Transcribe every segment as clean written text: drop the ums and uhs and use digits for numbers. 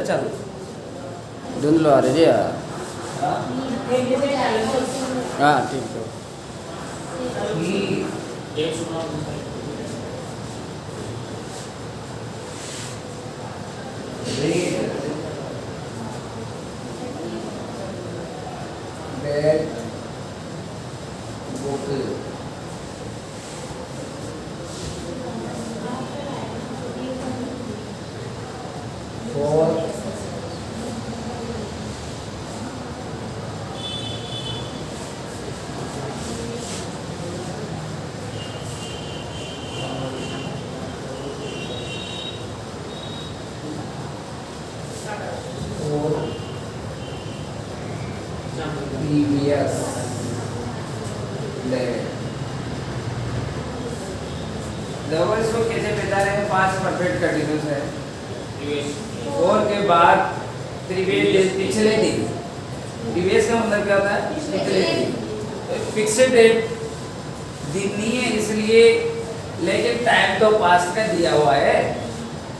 चालू धुंधलो आ रही है। हाँ ठीक है। that book for previous level देखो इसको कैसे बता रहे हैं, पास्ट परफेक्ट कंटिन्यूस है। और के बाद प्रीवियस पिछले दिन, प्रीवियस का मतलब क्या होता है, पिछले दिन। फिक्स्ड डेट दिन नहीं है इसलिए, लेकिन टाइम तो पास्ट का दिया हुआ है।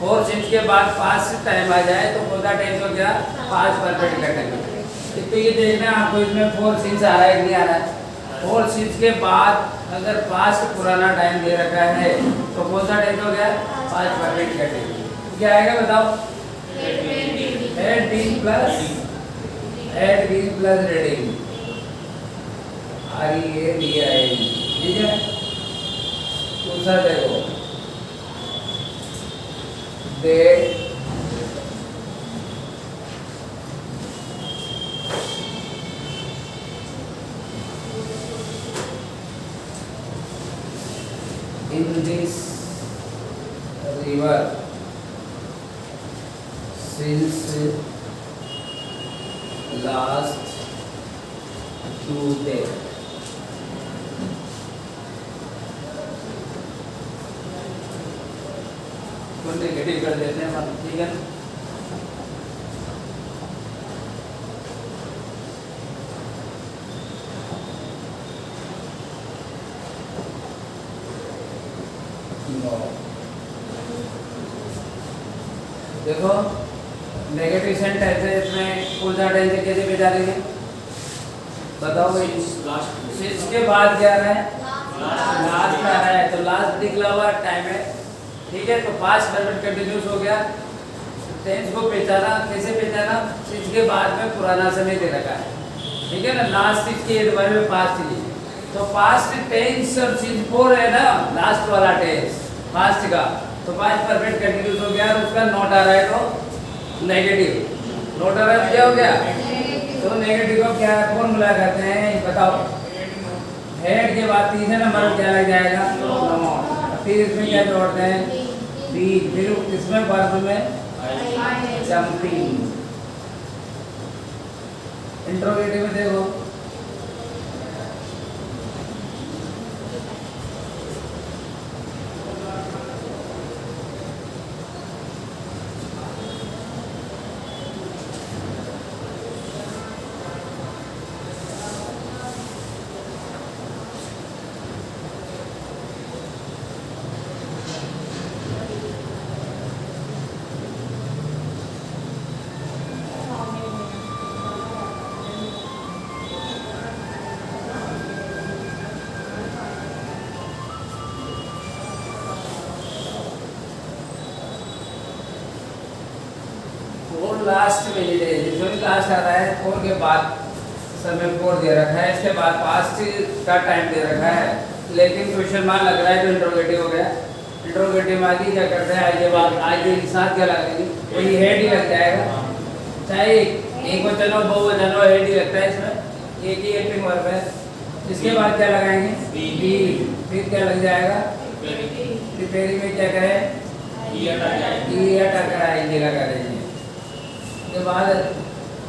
फोर सिंस के बाद पास्ट टाइम आ जाए तो पूरा टाइम तो क्या पास्ट परफेक्ट कंटिन्यूस। तो ये देखना आपको इसमें फोर सिंस आ रहा है कि नहीं आ रहा है। फोर सिंस के बाद अगर पास्ट पुराना टाइम दे रखा है तो कौन सा टाइम हो गया, पास्ट परफेक्ट कंटिन्यूस। क्या आएगा बताओ, had been plus reading READING, ठीक है। दूसरा देखो, they in this river since last Tuesday। तो नेगेटिव कर देते हैं, ठीक है। देखो नेगेटिव सेंटेंस है, इसमें उल्टा टेंस कैसे भेजा देंगे बताओ भाई। सिंस के बाद क्या आ रहा है, लास्ट आ रहा है, तो लास्ट निकला हुआ टाइम है, ठीक है। तो पास्ट परफेक्ट कंटिन्यूस हो गया। टेंस को पहचाना, कैसे पहचाना, सिंस के बाद में पुराना समय दे रखा है, ठीक है ना। लास्ट सिंस के बारे में पास्ट ही, तो पास्ट टेंस और सिंस फोर है ना, लास्ट वाला टेंस पास्ट का, तो पास्ट परफेक्ट कंटिन्यूस हो गया। और उसका नोट आ रहा है तो नेगेटिव, नोट आ रहा है क्या हो गया, तो नेगेटिव को क्या फॉर्मूला कहते हैं बताओ। हेड के बाद तीसरे नंबर पर क्या लग जाएगा, नोट। फिर इसमें क्या जोड़ते हैं, बी। फिर इसमें वर्ब में जंपिंग। इंट्रोगेटिव में देखो, लास्ट में जो भी लास्ट आ रहा है, फोर के बाद समय फोर दे रखा है, इसके बाद पास्ट का टाइम दे रखा है, लेकिन क्वेश्चन मार्क लग रहा है तो इंट्रोगेटिव हो गया। इंट्रोगेटिव में आगे क्या करते हैं, आगे बाद आगे साथ क्या लगेगी, वही हेड ही लग जाएगा। चाहे एक वचन हो बहुवचन हो, हेड ही लगता है इसमें, एक ही हेल्पिंग वर्ब है। इसके बाद क्या लगाएंगे, बी। फिर क्या लग जाएगा, प्रिपेयरिंग में क्या करें, ई अटैक आएंगे लगा देंगे। उसके बाद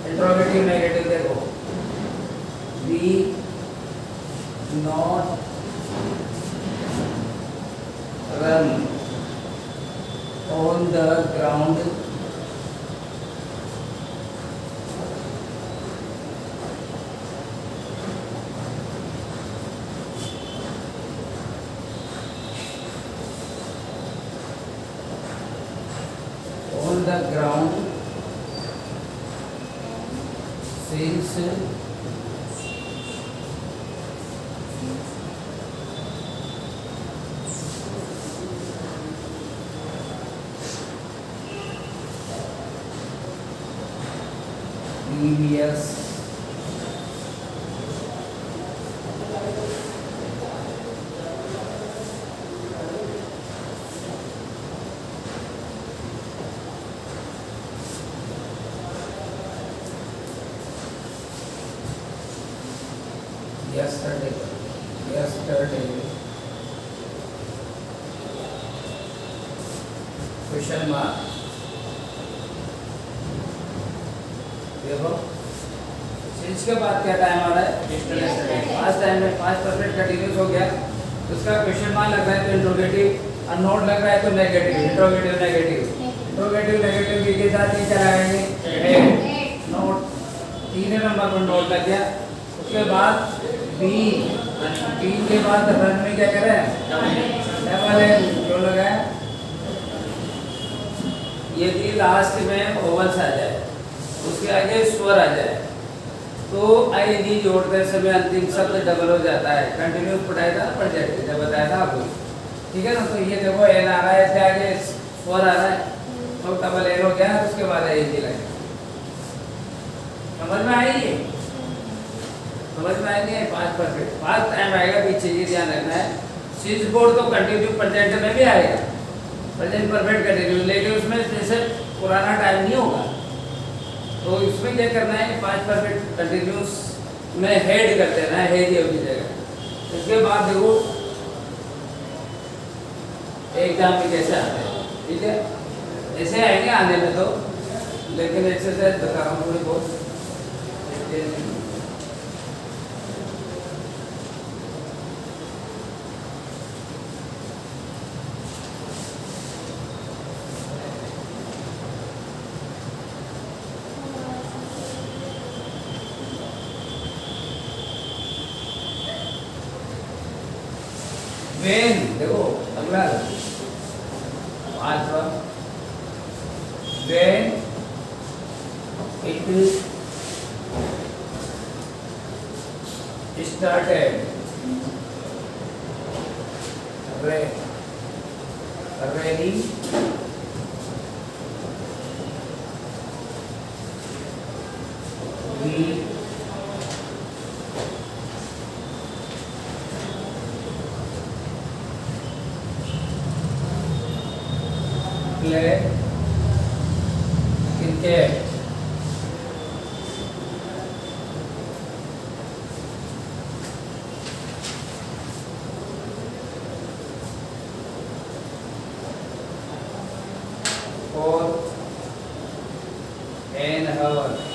इंट्रोगेटिव नेगेटिव देखो, be not run on the ground on the ground since previous yesterday question mark देखो सिंस के बाद क्या टाइम आ रहा है पास्ट टाइम में पास्ट परफेक्ट कंटीन्यूअस हो गया तो उसका क्वेश्चन मार्क लग रहा है तो इंट्रोगेटिव और नोट लग रहा है तो नेगेटिव इंट्रोगेटिव नेगेटिव के साथ ही चलाएंगे नोट तीन नंबर पर नोट लग गया उसके बाद बी तीन के बाद रन में क्या करें डबल एन जो लगाए यदि लास्ट में ओवल्स आ जाए उसके आगे स्वर आ जाए तो आई डी जोड़ते समय अंतिम शब्द डबल हो जाता है कंटिन्यूस पढ़ाया था प्रोजेक्ट जब बताया था आपको ठीक है ना तो ये देखो एन आ रहा है इसके आगे स्वर आ रहा है तो डबल एन हो गया उसके बाद आई डी लगे समझ में आई है समझ में आएंगे पास्ट परफेक्ट पास्ट टाइम आएगा पीछे ये ध्यान रखना है सिंस बोर्ड तो कंटिन्यू प्रेजेंट में भी आएगा प्रेजेंट परफेक्ट कंटिन्यू लेकिन उसमें जैसे पुराना टाइम नहीं होगा तो इसमें क्या करना है पास्ट परफेक्ट कंटिन्यूस में हेड कर देना है हेड ये की जगह इसके बाद देखो एग्जाम में कैसे आते हैं ठीक है ऐसे आएंगे आने में तो लेकिन एक्सरसाइज बता रहा हूँ थोड़ी बहुत वेन देखो अगला पांचवा when it started ready we play cricket for an hour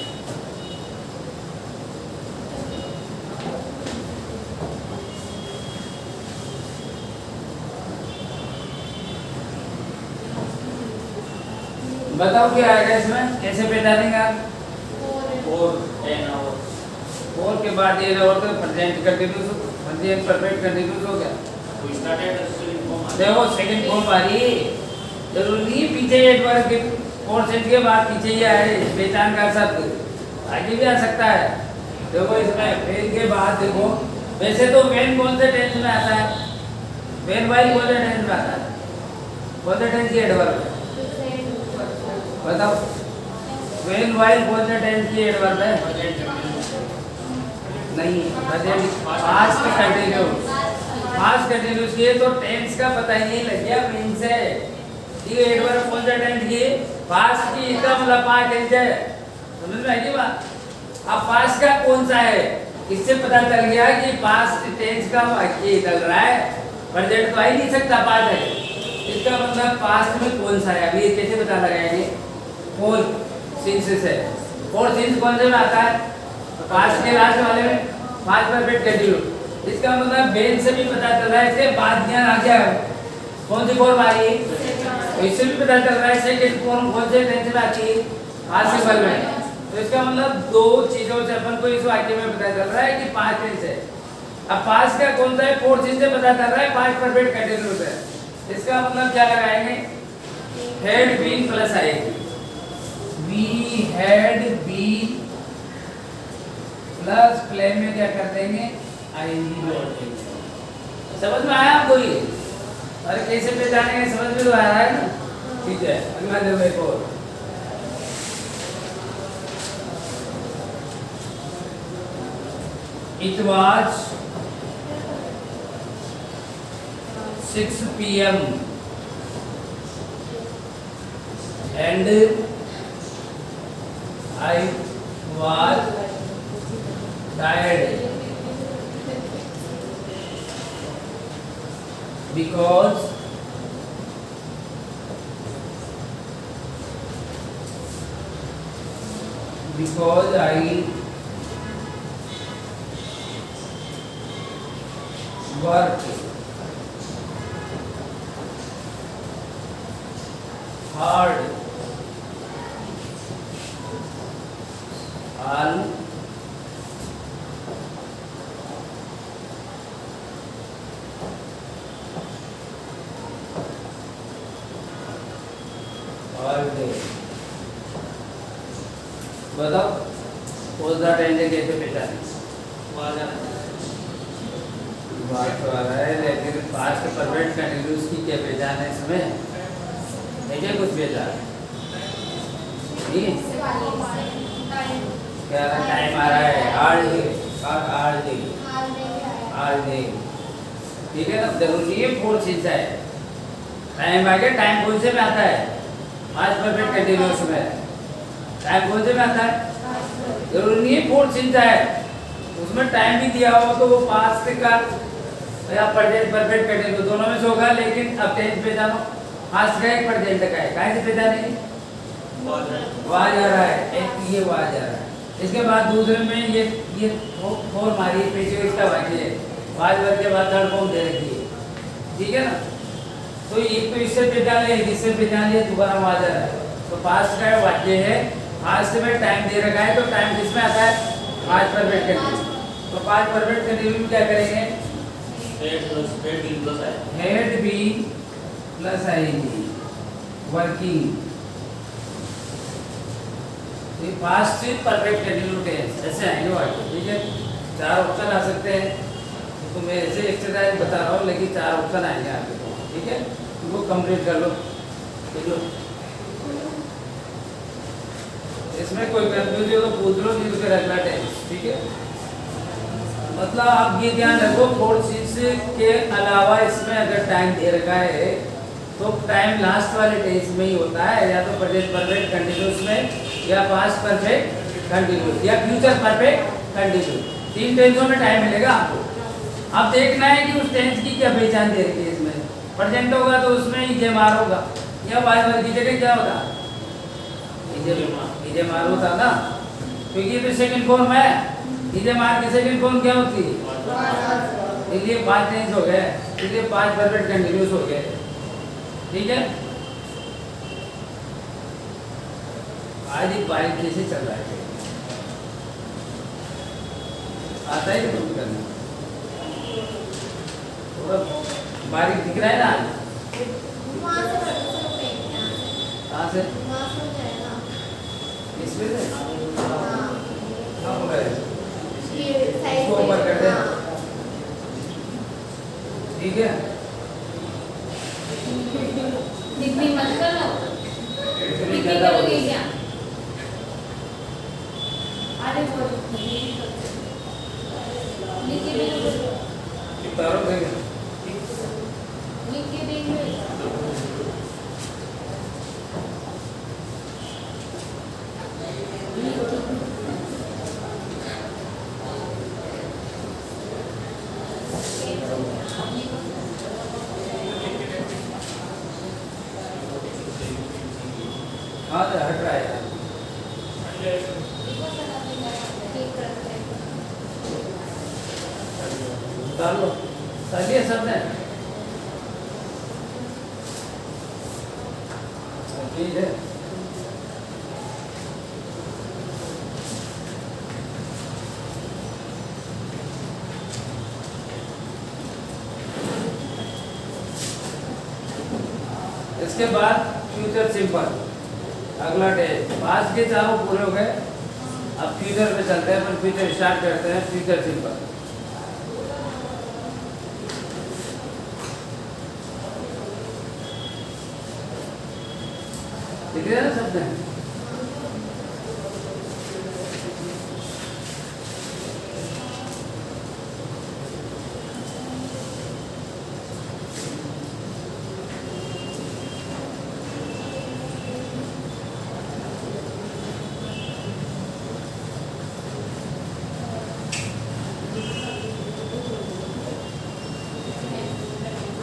बताओ क्या आएगा इसमें कैसे पहचानेंगे आप 4 के बाद ये और तो present continuous present perfect continuous हो गया तो स्टार्टेड देखो सेकंड फॉर्म आ रही जरूरी पीछे एक बार के परसेंट के बाद पीछे ये आए पहचान का शब्द आगे भी आ सकता है देखो इसमें वेन के बाद देखो वैसे तो वेन कौन से टेंस में आता है वेन वाइल कौन से टेंस में आता है कौन से टेंस की एडवर्ब है बताओ वेन वाइल कौन से टेंस की एडवर्ब है नहीं प्रेजेंट पास्ट कंटीन्यूअस की तो टेंस का पता ही नहीं लग गया वेन से ये एडवर्ब कौन सा टेंस की पास्ट की इसका मतलब पास्ट टेंस है समझ में आई बात अब पास्ट का कौन सा है इससे पता चल गया कि पास्ट टेंस का वाक्य चल रहा है प्रेजेंट तो आ ही नहीं सकता पास्ट है इसका मतलब पास्ट में कौन सा है अभी कैसे पता लगाएंगे फोर सिंस है फोर सिंस कौन से में आता है पास्ट के लास्ट वाले में पास्ट परफेक्ट कंटिन्यू इसका मतलब वेन से भी पता चल रहा है इसके बाद ध्यान आ गया कौन सी फॉर्म आ रही है तो इससे भी पता चल रहा है सेकंड फॉर्म कौन से टेंस में आती है पास्ट सिंपल में तो इसका मतलब दो चीजों से अपन को इस वाक्य में पता चल रहा है कि पास्ट टेंस है अब पास्ट का कौन सा है फोर सिंस से पता चल रहा है पास्ट परफेक्ट कंटिन्यूअस है इसका मतलब क्या लगाएंगे हैड बीन प्लस आएगी we had been plus plain में क्या कर देंगे, आईएनजी जोड़ देंगे। समझ में आया आपको ये? अरे कैसे पहचानेंगे, समझ में तो आ रहा है ना? ठीक है, अगला देखो एक और। It was 6 PM and I was tired because I worked hard all day। बताओ पोस्ट द टेंडर कैसे पहचाने? बात तो आ रहा है, लेकिन पास्ट परफेक्ट कंटिन्यूअस की क्या पहचान है इसमें? है क्या कुछ पहचान? नहीं क्या टाइम आ रहा है, आर डे, ठीक है ना? जरूरी है फोर चीज है। टाइम आ गया, टाइम कौन से में आता है? पास्ट परफेक्ट कंटिन्यूअस में टाइम कौन से में आता है? जरूरी नहीं है फोर चीज है, उसमें टाइम भी दिया हो तो वो पास्ट का या प्रेजेंट परफेक्ट कंटिन्यूअस दोनों में से होगा। लेकिन अब टेंस पे जानो, पास्ट का है प्रेजेंट का है, कहाँ से पहचानेंगे? वहाँ जा रहा है, एक ये वहाँ जा रहा है। इसके बाद दूसरे में ये फोर मारी पीछे इसका वाक्य है, वाज वर्ग के बाद थर्ड फॉर्म दे रखी है, ठीक है ना? तो एक तो इससे पहचान लिया, इससे पहचान लिया, दोबारा वहाँ जा रहा है। तो पास्ट का वाक्य है, पास्ट में टाइम दे रखा है, तो टाइम किसमें आता है? Past perfect continuous. तो पास्ट परफेक्ट कंटिन्यूअस में क्या करेंगे? Had being plus ING working. ये पास्ट परफेक्ट कंटिन्यूअस टेंस ऐसे आएंगे वाक्य, ठीक है? चार ऑप्शन आ सकते हैं, तो मैं ऐसे एक्सरसाइज बता रहा हूँ, लेकिन चार ऑप्शन आएंगे आपके को, ठीक है? उनको कंप्लीट कर लो, ठीक लो। इसमें कोई कंफ्यूजन हो तो पूछ लो, नहीं तो फिर अगला टेंस, ठीक है? मतलब आप ये ध्यान रखो, फोर चीज के अलावा इसमें अगर टाइम दे रखा है तो टाइम लास्ट वाले टेंस में ही होता है, या तो प्रेजेंट परफेक्ट कंटिन्यूअस में, या पास्ट परफेक्ट कंटिन्यूअस, या फ्यूचर परफेक्ट कंटिन्यूअस। तीन टेंसों में टाइम मिलेगा आपको। अब देखना है कि उस टेंस की क्या पहचान दे रखी है। इसमें प्रेजेंट होगा तो उसमें इजे मार होगा, या वाज वर्ग की जगह क्या होगा? इजे मार होता ना, क्योंकि ये तो सेकंड फॉर्म है। इजे मार की सेकंड फॉर्म क्या होती है? इसलिए पांच टेंस हो गए, इसलिए पांच परफेक्ट कंटिन्यूअस हो गए, ठीक है? आज एक बारीक कैसे चल रहा है, आता है तो करना थोड़ा बारीक दिख रहा है ना? कहाँ से? इसमें से हाँ हो गए, इसको ऊपर कर दे, ठीक है? जितनी मत करो, इतनी ज़्यादा हो गई क्या? अरे वो लिख के तारों देंगे, देंगे। हाँ तो हट रहा है, उतार लो, सही सब ने, ठीक है? इसके बाद फ्यूचर सिंपल, अगला टेंस। पास्ट के चारों पूरे हो गए, अब फ्यूचर पे चलते हैं, पर फ्यूचर स्टार्ट करते हैं फ्यूचर सिंपल। दिख रहा है ना शब्द?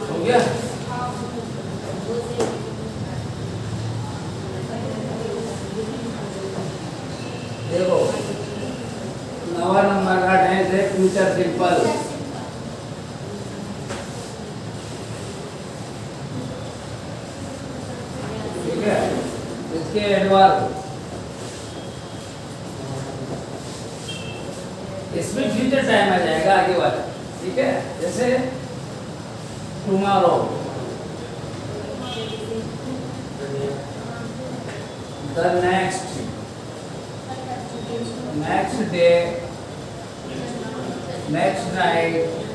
हो गया? देखो, नवा नंबर का टेंस है फ्यूचर सिंपल। ठीक है, इसके एडवर्ब, इसमें फ्यूचर टाइम आ जाएगा आगे वाला। ठीक है, जैसे tomorrow, the next, next day, next night,